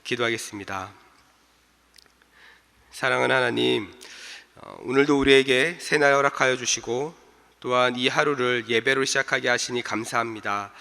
기도하겠습니다. 사랑하는 하나님, 오늘도 우리에게 새날 허락하여 주시고 또한 이 하루를 예배로 시작하게 하시니 감사합니다.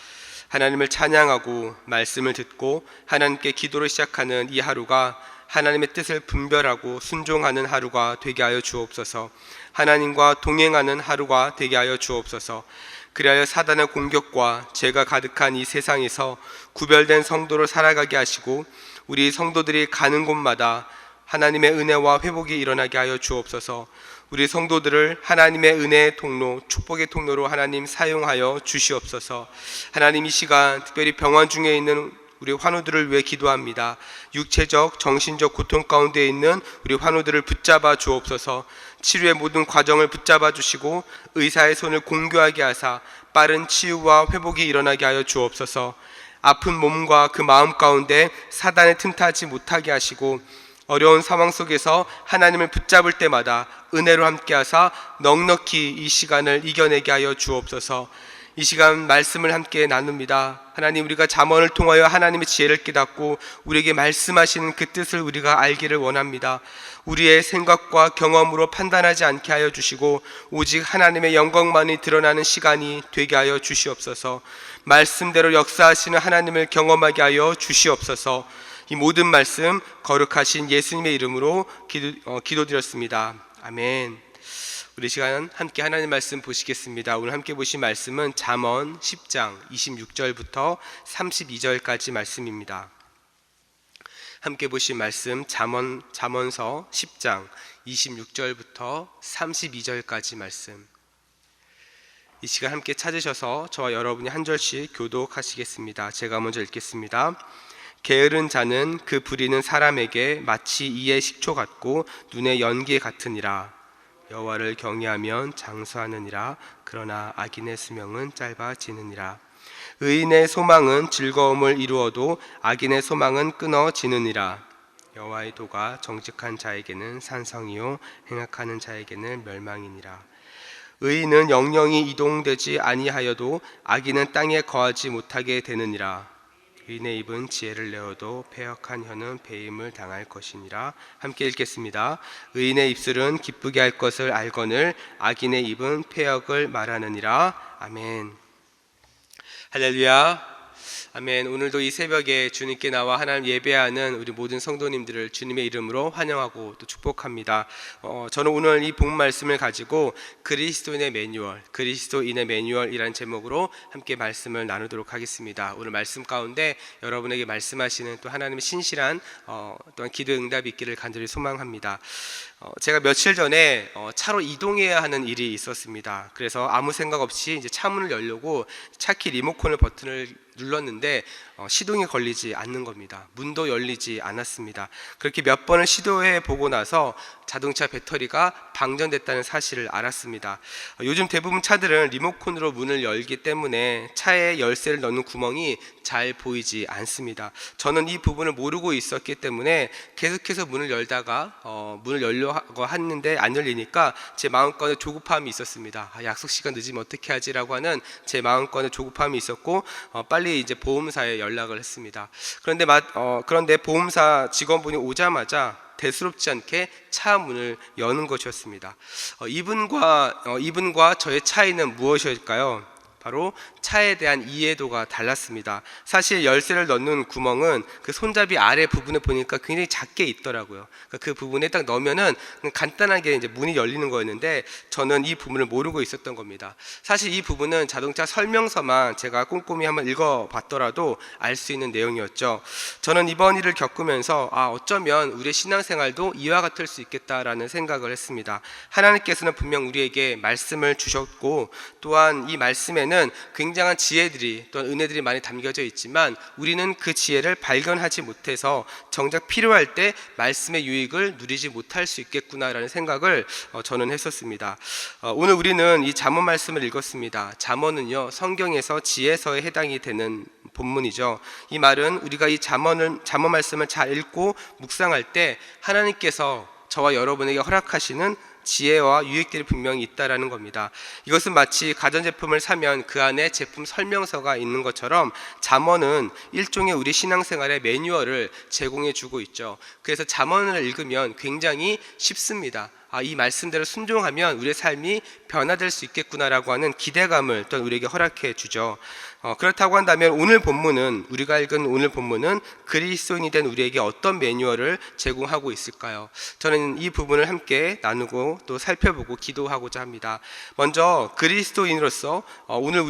하나님을 찬양하고 말씀을 듣고 하나님께 기도로 시작하는 이 하루가 하나님의 뜻을 분별하고 순종하는 하루가 되게 하여 주옵소서. 하나님과 동행하는 하루가 되게 하여 주옵소서. 그리하여 사단의 공격과 죄가 가득한 이 세상에서 구별된 성도로 살아가게 하시고 우리 성도들이 가는 곳마다 하나님의 은혜와 회복이 일어나게 하여 주옵소서. 우리 성도들을 하나님의 은혜의 통로, 축복의 통로로 하나님 사용하여 주시옵소서. 하나님, 이 시간 특별히 병원 중에 있는 우리 환우들을 위해 기도합니다. 육체적, 정신적 고통 가운데 있는 우리 환우들을 붙잡아 주옵소서. 치료의 모든 과정을 붙잡아 주시고 의사의 손을 공교하게 하사 빠른 치유와 회복이 일어나게 하여 주옵소서. 아픈 몸과 그 마음 가운데 사단에 틈타지 못하게 하시고 어려운 상황 속에서 하나님을 붙잡을 때마다 은혜로 함께하사 넉넉히 이 시간을 이겨내게 하여 주옵소서. 이 시간 말씀을 함께 나눕니다. 하나님, 우리가 잠언을 통하여 하나님의 지혜를 깨닫고 우리에게 말씀하시는 그 뜻을 우리가 알기를 원합니다. 우리의 생각과 경험으로 판단하지 않게 하여 주시고 오직 하나님의 영광만이 드러나는 시간이 되게 하여 주시옵소서. 말씀대로 역사하시는 하나님을 경험하게 하여 주시옵소서. 이 모든 말씀 거룩하신 예수님의 이름으로 기도드렸습니다. 아멘. 우리 시간 함께 하나님 말씀 보시겠습니다. 오늘 함께 보신 말씀은 잠언 10장 26절부터 32절까지 말씀입니다. 함께 보신 말씀 잠언서 10장 26절부터 32절까지 말씀. 이 시간 함께 찾으셔서 저와 여러분이 한 절씩 교독하시겠습니다. 제가 먼저 읽겠습니다. 게으른 자는 그 부리는 사람에게 마치 이의 식초 같고 눈의 연기 같으니라. 여호와를 경외하면 장수하느니라. 그러나 악인의 수명은 짧아지느니라. 의인의 소망은 즐거움을 이루어도 악인의 소망은 끊어지느니라. 여호와의 도가 정직한 자에게는 산성이요 행악하는 자에게는 멸망이니라. 의인은 영영이 이동되지 아니하여도 악인은 땅에 거하지 못하게 되느니라. 의인의 입은 지혜를 내어도 패역한 혀는 배임을 당할 것이니라. 함께 읽겠습니다. 의인의 입술은 기쁘게 할 것을 알거늘 악인의 입은 패역을 말하느니라. 아멘. 할렐루야. 아멘. 오늘도 이 새벽에 주님께 나와 하나님 예배하는 우리 모든 성도님들을 주님의 이름으로 환영하고 또 축복합니다. 저는 오늘 이 본 말씀을 가지고 그리스도인의 매뉴얼이라는 제목으로 함께 말씀을 나누도록 하겠습니다. 오늘 말씀 가운데 여러분에게 말씀하시는 또 하나님의 신실한 또한 기도 응답이 있기를 간절히 소망합니다. 제가 며칠 전에 차로 이동해야 하는 일이 있었습니다. 그래서 아무 생각 없이 이제 차 문을 열려고 차키 리모컨을 버튼을 눌렀는데 시동이 걸리지 않는 겁니다. 문도 열리지 않았습니다. 그렇게 몇 번을 시도해 보고 나서 자동차 배터리가 방전됐다는 사실을 알았습니다. 요즘 대부분 차들은 리모컨으로 문을 열기 때문에 차에 열쇠를 넣는 구멍이 잘 보이지 않습니다. 저는 이 부분을 모르고 있었기 때문에 계속해서 문을 열다가 문을 열려고 했는데 안 열리니까 제 마음가운데 조급함이 있었습니다. 약속 시간 늦으면 어떻게 하지라고 하는 제 마음가운데 조급함이 있었고 빨리 이제 보험사에 연락을 했습니다. 그런데 보험사 직원분이 오자마자 대수롭지 않게 차 문을 여는 것이었습니다. 이분과 저의 차이는 무엇일까요? 바로 차에 대한 이해도가 달랐습니다. 사실 열쇠를 넣는 구멍은 그 손잡이 아래 부분에 보니까 굉장히 작게 있더라고요. 그 부분에 딱 넣으면은 간단하게 이제 문이 열리는 거였는데 저는 이 부분을 모르고 있었던 겁니다. 사실 이 부분은 자동차 설명서만 제가 꼼꼼히 한번 읽어봤더라도 알 수 있는 내용이었죠. 저는 이번 일을 겪으면서 어쩌면 우리의 신앙생활도 이와 같을 수 있겠다라는 생각을 했습니다. 하나님께서는 분명 우리에게 말씀을 주셨고 또한 이 말씀에는 굉장한 지혜들이 또 은혜들이 많이 담겨져 있지만 우리는 그 지혜를 발견하지 못해서 정작 필요할 때 말씀의 유익을 누리지 못할 수 있겠구나라는 생각을 저는 했었습니다. 오늘 우리는 이 잠언 말씀을 읽었습니다. 잠언은요 성경에서 지혜서에 해당이 되는 본문이죠. 이 말은 우리가 이 잠언 말씀을 잘 읽고 묵상할 때 하나님께서 저와 여러분에게 허락하시는 지혜와 유익들이 분명히 있다라는 겁니다. 이것은 마치 가전제품을 사면 그 안에 제품 설명서가 있는 것처럼 잠언은 일종의 우리 신앙생활의 매뉴얼을 제공해 주고 있죠. 그래서 잠언을 읽으면 굉장히 쉽습니다. 이 말씀대로 순종하면 우리의 삶이 변화될 수 있겠구나라고 하는 기대감을 또 우리에게 허락해 주죠. 그렇다고 한다면 우리가 읽은 오늘 본문은 그리스도인이 된 우리에게 어떤 매뉴얼을 제공하고 있을까요? 저는 이 부분을 함께 나누고 또 살펴보고 기도하고자 합니다. 먼저 그리스도인으로서 오늘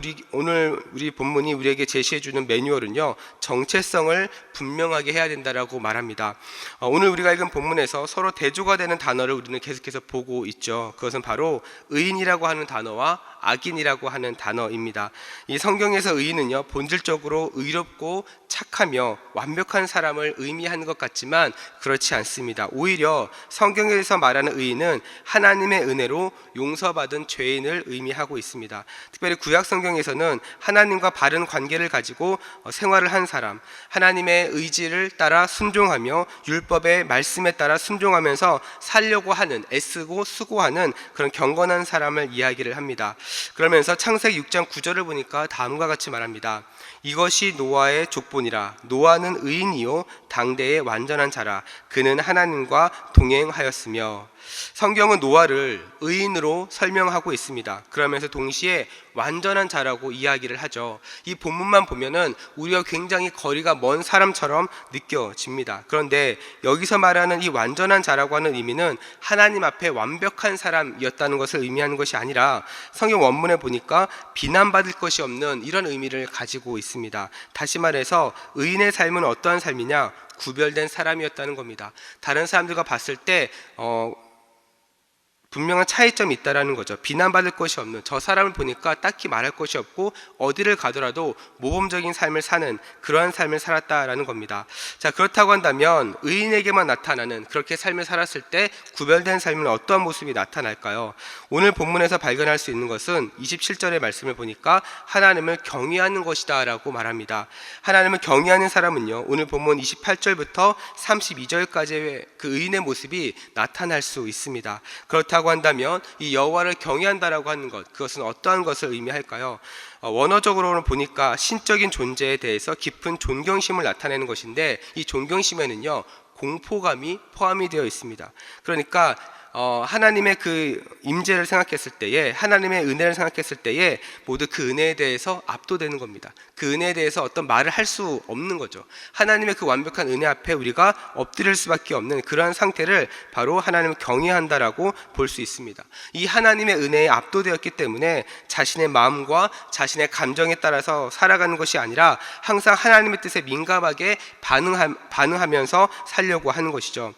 우리 본문이 우리에게 제시해 주는 매뉴얼은요, 정체성을 분명하게 해야 된다라고 말합니다. 오늘 우리가 읽은 본문에서 서로 대조가 되는 단어를 우리는 계속해서 보고 있죠. 그것은 바로 의인이라고 하는 단어와 악인이라고 하는 단어입니다. 이 성경에서 의인은요, 본질적으로 의롭고 착하며 완벽한 사람을 의미하는 것 같지만 그렇지 않습니다. 오히려 성경에서 말하는 의인은 하나님의 은혜로 용서받은 죄인을 의미하고 있습니다. 특별히 구약 성경에서는 하나님과 바른 관계를 가지고 생활을 한 사람, 하나님의 의지를 따라 순종하며 율법의 말씀에 따라 순종하면서 살려고 하는, 애쓰고 수고하는 그런 경건한 사람을 이야기를 합니다. 그러면서 창세기 6장 9절을 보니까 다음과 같이 말합니다. 이것이 노아의 족본이라. 노아는 의인이요 당대의 완전한 자라. 그는 하나님과 동행하였으며. 성경은 노아를 의인으로 설명하고 있습니다. 그러면서 동시에 완전한 자라고 이야기를 하죠. 이 본문만 보면은 우리가 굉장히 거리가 먼 사람처럼 느껴집니다. 그런데 여기서 말하는 이 완전한 자라고 하는 의미는 하나님 앞에 완벽한 사람이었다는 것을 의미하는 것이 아니라 성경 원문에 보니까 비난받을 것이 없는 이런 의미를 가지고 있습니다. 다시 말해서 의인의 삶은 어떠한 삶이냐? 구별된 사람이었다는 겁니다. 다른 사람들과 봤을 때 분명한 차이점이 있다라는 거죠. 비난받을 것이 없는, 저 사람을 보니까 딱히 말할 것이 없고 어디를 가더라도 모범적인 삶을 사는 그러한 삶을 살았다라는 겁니다. 자, 그렇다고 한다면 의인에게만 나타나는 그렇게 삶을 살았을 때 구별된 삶은 어떠한 모습이 나타날까요? 오늘 본문에서 발견할 수 있는 것은 27절의 말씀을 보니까 하나님을 경외하는 것이다 라고 말합니다. 하나님을 경외하는 사람은요, 오늘 본문 28절부터 32절까지의 그 의인의 모습이 나타날 수 있습니다. 그렇다고 한다면 이 여호와를 경외한다라고 하는 것, 그것은 어떠한 것을 의미할까요? 원어적으로는 보니까 신적인 존재에 대해서 깊은 존경심을 나타내는 것인데, 이 존경심에는요 공포감이 포함이 되어 있습니다. 그러니까 하나님의 그 임재를 생각했을 때에, 하나님의 은혜를 생각했을 때에 모두 그 은혜에 대해서 압도되는 겁니다. 그 은혜에 대해서 어떤 말을 할 수 없는 거죠. 하나님의 그 완벽한 은혜 앞에 우리가 엎드릴 수밖에 없는 그러한 상태를 바로 하나님을 경외한다라고 볼 수 있습니다. 이 하나님의 은혜에 압도되었기 때문에 자신의 마음과 자신의 감정에 따라서 살아가는 것이 아니라 항상 하나님의 뜻에 민감하게 반응하면서 살려고 하는 것이죠.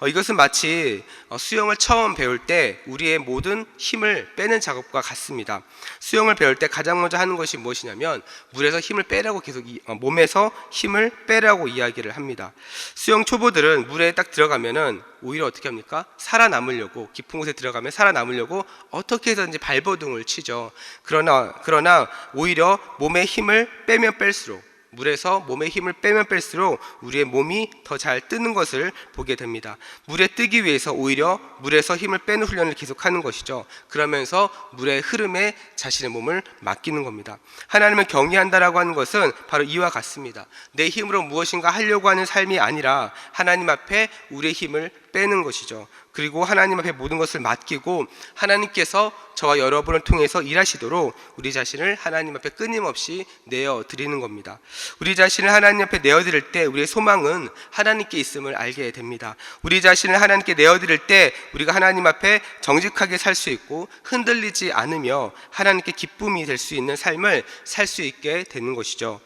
이것은 마치 수영을 처음 배울 때 우리의 모든 힘을 빼는 작업과 같습니다. 수영을 배울 때 가장 먼저 하는 것이 무엇이냐면 물에서 힘을 빼라고 계속 몸에서 힘을 빼라고 이야기를 합니다. 수영 초보들은 물에 딱 들어가면은 오히려 어떻게 합니까? 살아남으려고, 깊은 곳에 들어가면 살아남으려고 어떻게 해서든지 발버둥을 치죠. 그러나 오히려 몸에 힘을 빼면 뺄수록, 물에서 몸에 힘을 빼면 뺄수록 우리의 몸이 더 잘 뜨는 것을 보게 됩니다. 물에 뜨기 위해서 오히려 물에서 힘을 빼는 훈련을 계속하는 것이죠. 그러면서 물의 흐름에 자신의 몸을 맡기는 겁니다. 하나님을 경외한다라고 하는 것은 바로 이와 같습니다. 내 힘으로 무엇인가 하려고 하는 삶이 아니라 하나님 앞에 우리의 힘을 빼는 것이죠. 그리고 하나님 앞에 모든 것을 맡기고 하나님께서 저와 여러분을 통해서 일하시도록 우리 자신을 하나님 앞에 끊임없이 내어드리는 겁니다. 우리 자신을 하나님 앞에 내어드릴 때 우리의 소망은 하나님께 있음을 알게 됩니다. 우리 자신을 하나님께 내어드릴 때 우리가 하나님 앞에 정직하게 살 수 있고 흔들리지 않으며 하나님께 기쁨이 될 수 있는 삶을 살 수 있게 되는 것이죠.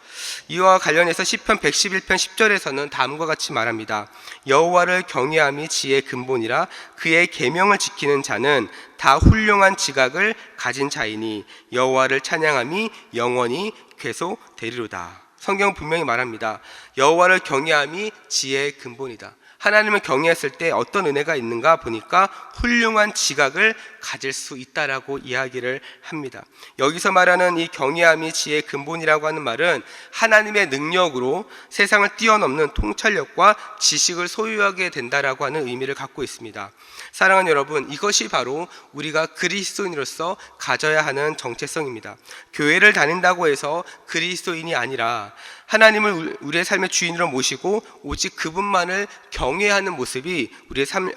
이와 관련해서 시편 111편 10절에서는 다음과 같이 말합니다. 여호와를 경외함이 지혜의 근본이라. 그의 계명을 지키는 자는 다 훌륭한 지각을 가진 자이니 여호와를 찬양함이 영원히 계속되리로다. 성경은 분명히 말합니다. 여호와를 경외함이 지혜의 근본이다. 하나님을 경외했을 때 어떤 은혜가 있는가 보니까 훌륭한 지각을 가질 수 있다라고 이야기를 합니다. 여기서 말하는 이 경외함이 지혜의 근본이라고 하는 말은 하나님의 능력으로 세상을 뛰어넘는 통찰력과 지식을 소유하게 된다라고 하는 의미를 갖고 있습니다. 사랑하는 여러분, 이것이 바로 우리가 그리스도인으로서 가져야 하는 정체성입니다. 교회를 다닌다고 해서 그리스도인이 아니라 하나님을 우리의 삶의 주인으로 모시고 오직 그분만을 경외하는 모습이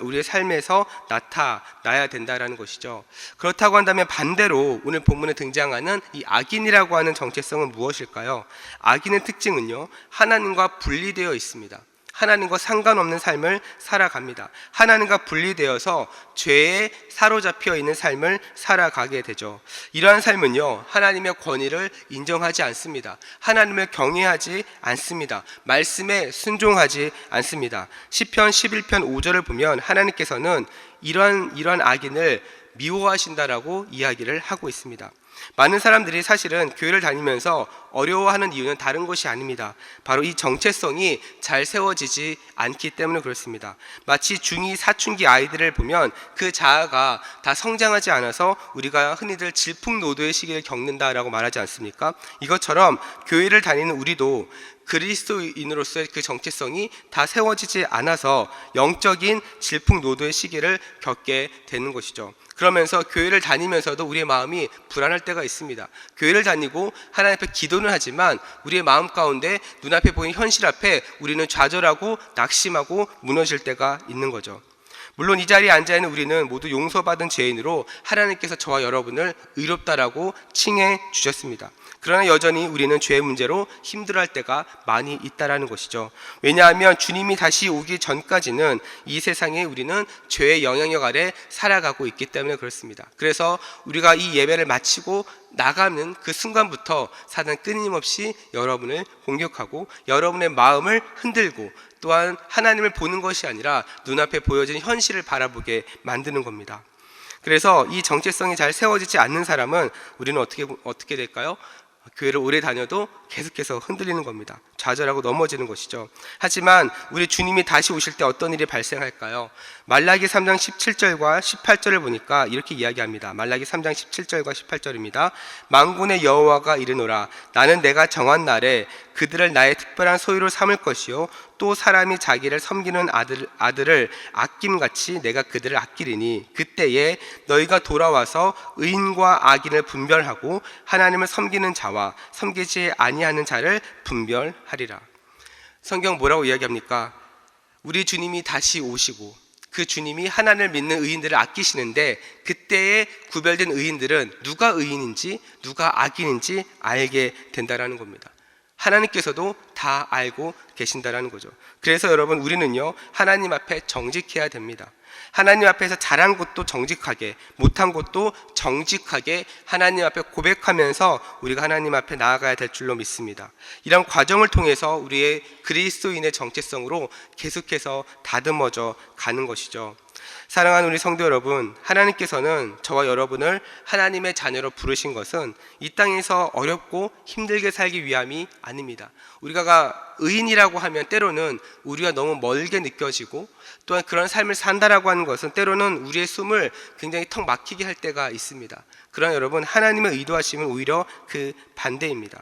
우리의 삶에서 나타나야 된다는 것이죠. 그렇다고 한다면 반대로 오늘 본문에 등장하는 이 악인이라고 하는 정체성은 무엇일까요? 악인의 특징은요, 하나님과 분리되어 있습니다. 하나님과 상관없는 삶을 살아갑니다. 하나님과 분리되어서 죄에 사로잡혀 있는 삶을 살아가게 되죠. 이러한 삶은요, 하나님의 권위를 인정하지 않습니다. 하나님을 경외하지 않습니다. 말씀에 순종하지 않습니다. 시편 11편 5절을 보면 하나님께서는 이러한 악인을 미워하신다라고 이야기를 하고 있습니다. 많은 사람들이 사실은 교회를 다니면서 어려워하는 이유는 다른 것이 아닙니다. 바로 이 정체성이 잘 세워지지 않기 때문에 그렇습니다. 마치 중2, 사춘기 아이들을 보면 그 자아가 다 성장하지 않아서 우리가 흔히들 질풍노도의 시기를 겪는다라고 말하지 않습니까? 이것처럼 교회를 다니는 우리도 그리스도인으로서의 그 정체성이 다 세워지지 않아서 영적인 질풍노도의 시기를 겪게 되는 것이죠. 그러면서 교회를 다니면서도 우리의 마음이 불안할 때가 있습니다. 교회를 다니고 하나님 앞에 기도는 하지만 우리의 마음 가운데 눈앞에 보이는 현실 앞에 우리는 좌절하고 낙심하고 무너질 때가 있는 거죠. 물론 이 자리에 앉아있는 우리는 모두 용서받은 죄인으로 하나님께서 저와 여러분을 의롭다라고 칭해 주셨습니다. 그러나 여전히 우리는 죄의 문제로 힘들어할 때가 많이 있다라는 것이죠. 왜냐하면 주님이 다시 오기 전까지는 이 세상에 우리는 죄의 영향력 아래 살아가고 있기 때문에 그렇습니다. 그래서 우리가 이 예배를 마치고 나가는 그 순간부터 사단은 끊임없이 여러분을 공격하고 여러분의 마음을 흔들고 또한 하나님을 보는 것이 아니라 눈앞에 보여지는 현실을 바라보게 만드는 겁니다. 그래서 이 정체성이 잘 세워지지 않는 사람은 우리는 어떻게 될까요? 교회를 오래 다녀도 계속해서 흔들리는 겁니다. 좌절하고 넘어지는 것이죠. 하지만 우리 주님이 다시 오실 때 어떤 일이 발생할까요? 말라기 3장 17절과 18절을 보니까 이렇게 이야기합니다. 말라기 3장 17절과 18절입니다. 만군의 여호와가 이르노라, 나는 내가 정한 날에 그들을 나의 특별한 소유로 삼을 것이요 또 사람이 자기를 섬기는 아들을 아낌같이 내가 그들을 아끼리니 그때에 너희가 돌아와서 의인과 악인을 분별하고 하나님을 섬기는 자와 섬기지 아니하는 자를 분별하리라. 성경 뭐라고 이야기합니까? 우리 주님이 다시 오시고 그 주님이 하나님을 믿는 의인들을 아끼시는데 그때에 구별된 의인들은 누가 의인인지 누가 악인인지 알게 된다라는 겁니다. 하나님께서도 다 알고 계신다라는 거죠. 그래서 여러분, 우리는요 하나님 앞에 정직해야 됩니다. 하나님 앞에서 잘한 것도 정직하게, 못한 것도 정직하게 하나님 앞에 고백하면서 우리가 하나님 앞에 나아가야 될 줄로 믿습니다. 이런 과정을 통해서 우리의 그리스도인의 정체성으로 계속해서 다듬어져 가는 것이죠. 사랑하는 우리 성도 여러분, 하나님께서는 저와 여러분을 하나님의 자녀로 부르신 것은 이 땅에서 어렵고 힘들게 살기 위함이 아닙니다. 우리가 의인이라고 하면 때로는 우리가 너무 멀게 느껴지고 또한 그런 삶을 산다라고 하는 것은 때로는 우리의 숨을 굉장히 턱 막히게 할 때가 있습니다. 그러나 여러분, 하나님의 의도하심은 오히려 그 반대입니다.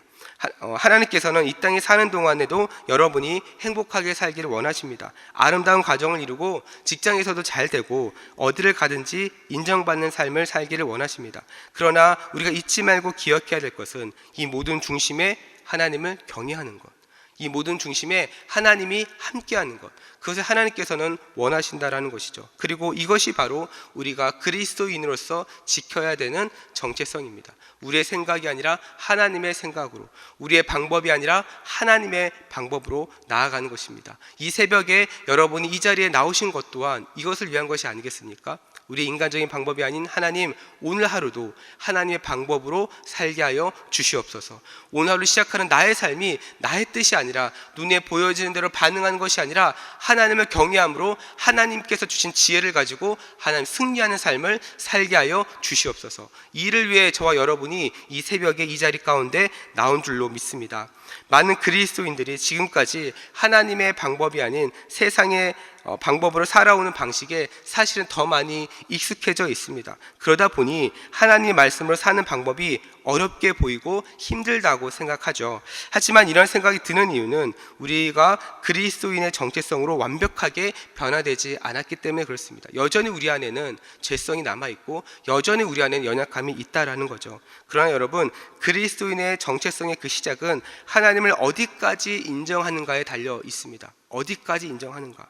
하나님께서는 이 땅에 사는 동안에도 여러분이 행복하게 살기를 원하십니다. 아름다운 가정을 이루고 직장에서도 잘 되고 어디를 가든지 인정받는 삶을 살기를 원하십니다. 그러나 우리가 잊지 말고 기억해야 될 것은 이 모든 중심에 하나님을 경외하는 것, 이 모든 중심에 하나님이 함께하는 것, 그것을 하나님께서는 원하신다라는 것이죠. 그리고 이것이 바로 우리가 그리스도인으로서 지켜야 되는 정체성입니다. 우리의 생각이 아니라 하나님의 생각으로, 우리의 방법이 아니라 하나님의 방법으로 나아가는 것입니다. 이 새벽에 여러분이 이 자리에 나오신 것 또한 이것을 위한 것이 아니겠습니까? 우리 인간적인 방법이 아닌 하나님, 오늘 하루도 하나님의 방법으로 살게 하여 주시옵소서. 오늘 하루 시작하는 나의 삶이 나의 뜻이 아니라 눈에 보여지는 대로 반응하는 것이 아니라 하나님을 경외함으로 하나님께서 주신 지혜를 가지고 하나님 승리하는 삶을 살게 하여 주시옵소서. 이를 위해 저와 여러분이 이 새벽에 이 자리 가운데 나온 줄로 믿습니다. 많은 그리스도인들이 지금까지 하나님의 방법이 아닌 세상의 방법으로 살아오는 방식에 사실은 더 많이 익숙해져 있습니다. 그러다 보니 하나님의 말씀으로 사는 방법이 어렵게 보이고 힘들다고 생각하죠. 하지만 이런 생각이 드는 이유는 우리가 그리스도인의 정체성으로 완벽하게 변화되지 않았기 때문에 그렇습니다. 여전히 우리 안에는 죄성이 남아있고 여전히 우리 안에는 연약함이 있다라는 거죠. 그러나 여러분, 그리스도인의 정체성의 그 시작은 하나님을 어디까지 인정하는가에 달려 있습니다. 어디까지 인정하는가.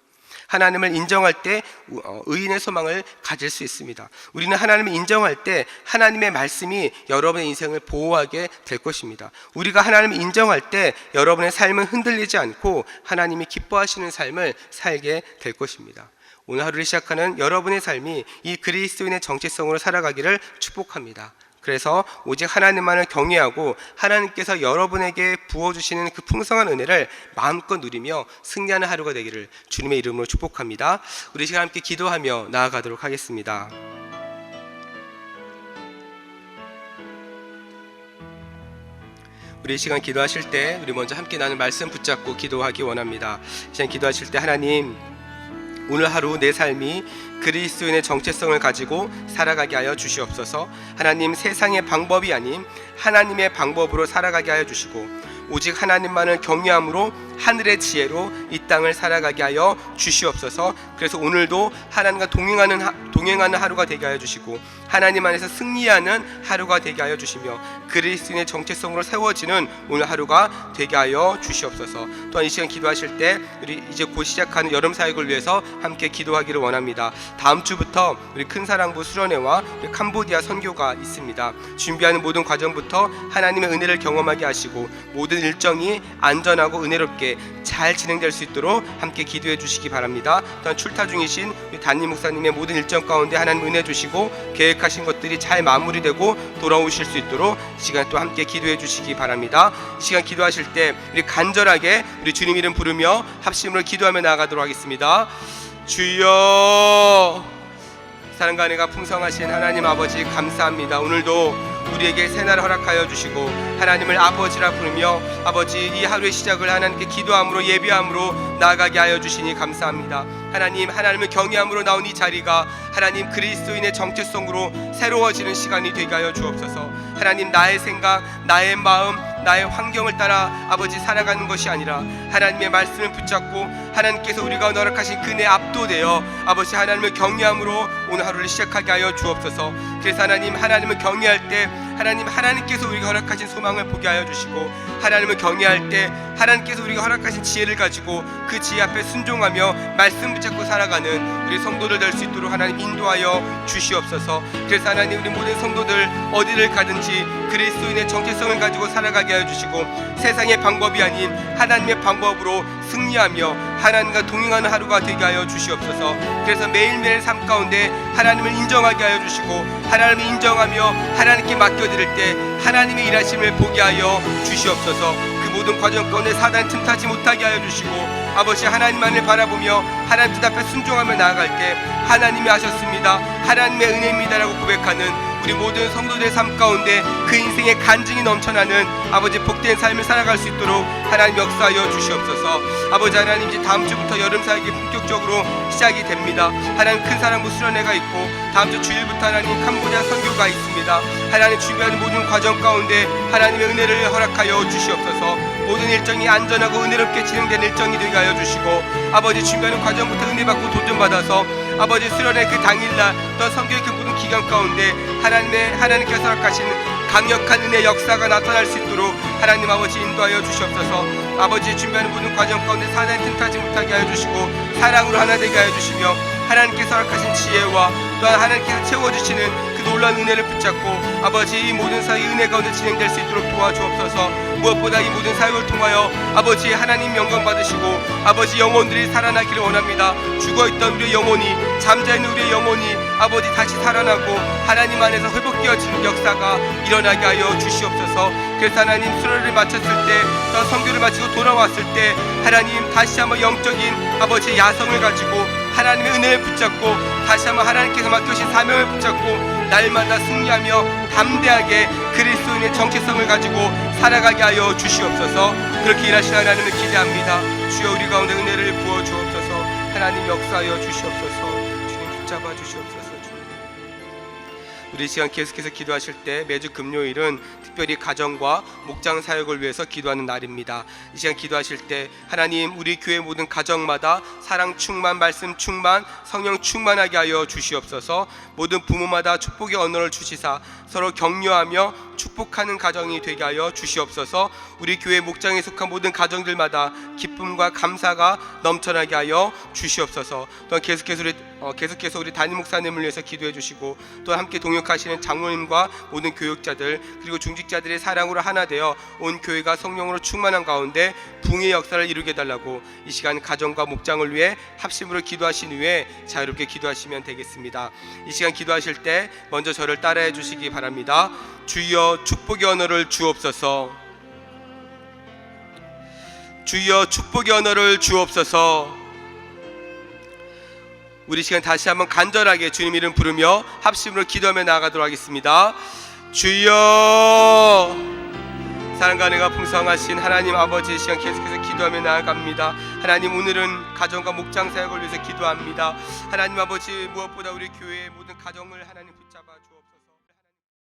하나님을 인정할 때 의인의 소망을 가질 수 있습니다. 우리는 하나님을 인정할 때 하나님의 말씀이 여러분의 인생을 보호하게 될 것입니다. 우리가 하나님을 인정할 때 여러분의 삶은 흔들리지 않고 하나님이 기뻐하시는 삶을 살게 될 것입니다. 오늘 하루를 시작하는 여러분의 삶이 이 그리스도인의 정체성으로 살아가기를 축복합니다. 그래서 오직 하나님만을 경외하고 하나님께서 여러분에게 부어주시는 그 풍성한 은혜를 마음껏 누리며 승리하는 하루가 되기를 주님의 이름으로 축복합니다. 우리 시간 함께 기도하며 나아가도록 하겠습니다. 우리 이 시간 기도하실 때 우리 먼저 함께 나눈 말씀 붙잡고 기도하기 원합니다. 이 시간 기도하실 때 하나님, 오늘 하루 내 삶이 그리스도인의 정체성을 가지고 살아가게 하여 주시옵소서. 하나님, 세상의 방법이 아닌 하나님의 방법으로 살아가게 하여 주시고 오직 하나님만을 경외함으로 하늘의 지혜로 이 땅을 살아가게 하여 주시옵소서. 그래서 오늘도 하나님과 동행하는 하루가 되게 하여 주시고 하나님 안에서 승리하는 하루가 되게 하여 주시며 그리스도인의 정체성으로 세워지는 오늘 하루가 되게 하여 주시옵소서. 또한 이 시간 기도하실 때 우리 이제 곧 시작하는 여름 사역을 위해서 함께 기도하기를 원합니다. 다음 주부터 우리 큰사랑부 수련회와 우리 캄보디아 선교가 있습니다. 준비하는 모든 과정부터 하나님의 은혜를 경험하게 하시고 모든 일정이 안전하고 은혜롭게 잘 진행될 수 있도록 함께 기도해 주시기 바랍니다. 또한 출타 중이신 우리 담임 목사님의 모든 일정 가운데 하나님 은혜 주시고 계획하신 것들이 잘 마무리되고 돌아오실 수 있도록 시간 또 함께 기도해 주시기 바랍니다. 시간 기도하실 때 우리 간절하게 우리 주님 이름 부르며 합심으로 기도하며 나아가도록 하겠습니다. 주여, 사랑과 은혜가 풍성하신 하나님 아버지 감사합니다. 오늘도 우리에게 새날을 허락하여 주시고 하나님을 아버지라 부르며 아버지 이 하루의 시작을 하나님께 기도함으로 예배함으로 나아가게 하여 주시니 감사합니다. 하나님, 하나님을 경외함으로 나온 이 자리가 하나님 그리스도인의 정체성으로 새로워지는 시간이 되게 하여 주옵소서. 하나님, 나의 생각, 나의 마음, 나의 환경을 따라 아버지 살아가는 것이 아니라 하나님의 말씀을 붙잡고 하나님께서 우리가 허락하신 그네 압도되어 아버지 하나님을 경외함으로 오늘 하루를 시작하게 하여 주옵소서. 그래서 하나님, 하나님을 경외할 때 하나님께서 우리가 허락하신 소망을 보게 하여 주시고 하나님을 경외할 때 하나님께서 우리가 허락하신 지혜를 가지고 그 지혜 앞에 순종하며 말씀 붙잡고 살아가는 우리 성도들 될 수 있도록 하나님 인도하여 주시옵소서. 그래서 하나님, 우리 모든 성도들 어디를 가든지 그리스도인의 정체성을 가지고 살아가게 하여 주시고 세상의 방법이 아닌 하나님의 방법으로 승리하며 하나님과 동행하는 하루가 되게 하여 주시옵소서. 그래서 매일매일 삶 가운데 하나님을 인정하게 하여 주시고 하나님을 인정하며 하나님께 맡겨드릴 때 하나님의 일하심을 보게 하여 주시옵소서. 그 모든 과정 가운데 사단이 틈타지 못하게 하여 주시고 아버지 하나님만을 바라보며 하나님 뜻 앞에 순종하며 나아갈 때 하나님이 하셨습니다, 하나님의 은혜입니다라고 고백하는 우리 모든 성도들의 삶 가운데 그 인생의 간증이 넘쳐나는 아버지 복된 삶을 살아갈 수 있도록 하나님 역사하여 주시옵소서. 아버지 하나님, 이제 다음 주부터 여름 사역이 본격적으로 시작이 됩니다. 하나님, 큰사랑부 수련회가 있고 다음 주 주일부터 하나님 캄보디아 선교가 있습니다. 하나님, 준비하는 모든 과정 가운데 하나님의 은혜를 허락하여 주시옵소서. 모든 일정이 안전하고 은혜롭게 진행된 일정이 되게 하여 주시고 아버지 준비하는 과정부터 은혜 받고 도전받아서 아버지 수련회 그 당일날 또 선교의 그 모든 기간 가운데 하나님께서 허락하신 강력한 은혜 역사가 나타날 수 있도록 하나님 아버지 인도하여 주시옵소서. 아버지 준비하는 모든 과정 가운데 사단이 틈타지 못하게 하여 주시고 사랑으로 하나 되게 하여 주시며 하나님께서 허락하신 지혜와 또한 하나님께서 채워주시는 그 놀라운 은혜를 붙잡고 아버지 이 모든 사역이 은혜 가운데 진행될 수 있도록 도와주옵소서. 무엇보다 이 모든 사역을 통하여 아버지 하나님 영광 받으시고 아버지 영혼들이 살아나기를 원합니다. 죽어있던 우리의 영혼이, 잠자있는 우리의 영혼이 아버지 다시 살아나고 하나님 안에서 회복되어지는 역사가 일어나게 하여 주시옵소서. 그래서 하나님, 수련을 마쳤을 때 또 선교를 마치고 돌아왔을 때 하나님 다시 한번 영적인 아버지 야성을 가지고 하나님의 은혜를 붙잡고 다시 한번 하나님께서 맡겨주신 사명을 붙잡고 날마다 승리하며 담대하게 그리스도인의 정체성을 가지고 살아가게 하여 주시옵소서. 그렇게 일하시는 하나님을 기대합니다. 주여 우리 가운데 은혜를 부어 주옵소서. 하나님 역사하여 주시옵소서. 주님 붙잡아 주시옵소서. 우리 시간 계속해서 기도하실 때 매주 금요일은 특별히 가정과 목장 사역을 위해서 기도하는 날입니다. 이 시간 기도하실 때 하나님 우리 교회 모든 가정마다 사랑 충만, 말씀 충만, 성령 충만하게 하여 주시옵소서. 모든 부모마다 축복의 언어를 주시사 서로 격려하며 축복하는 가정이 되게 하여 주시옵소서. 우리 교회 목장에 속한 모든 가정들마다 기쁨과 감사가 넘쳐나게 하여 주시옵소서. 또한 계속해서 우리 담임 목사님을 위해서 기도해 주시고 또 함께 동역하시는 장로님과 모든 교육자들 그리고 중직자들의 사랑으로 하나 되어 온 교회가 성령으로 충만한 가운데 붕의 역사를 이루게 해달라고 이 시간 가정과 목장을 위해 합심으로 기도하신 후에 자유롭게 기도하시면 되겠습니다. 이 시간 기도하실 때 먼저 저를 따라해 주시기 바랍니다. 주여 축복의 언어를 주옵소서. 주여 축복의 언어를 주옵소서. 우리 시간 다시 한번 간절하게 주님 이름 부르며 합심으로 기도하며 나아가도록 하겠습니다. 주여. 사랑과 은혜가 풍성하신 하나님 아버지, 시간 계속해서 기도하며 나아갑니다. 하나님 오늘은 가정과 목장 사역을 위해서 기도합니다. 하나님 아버지 무엇보다 우리 교회의 모든 가정을 하나님 붙잡아 주옵소서.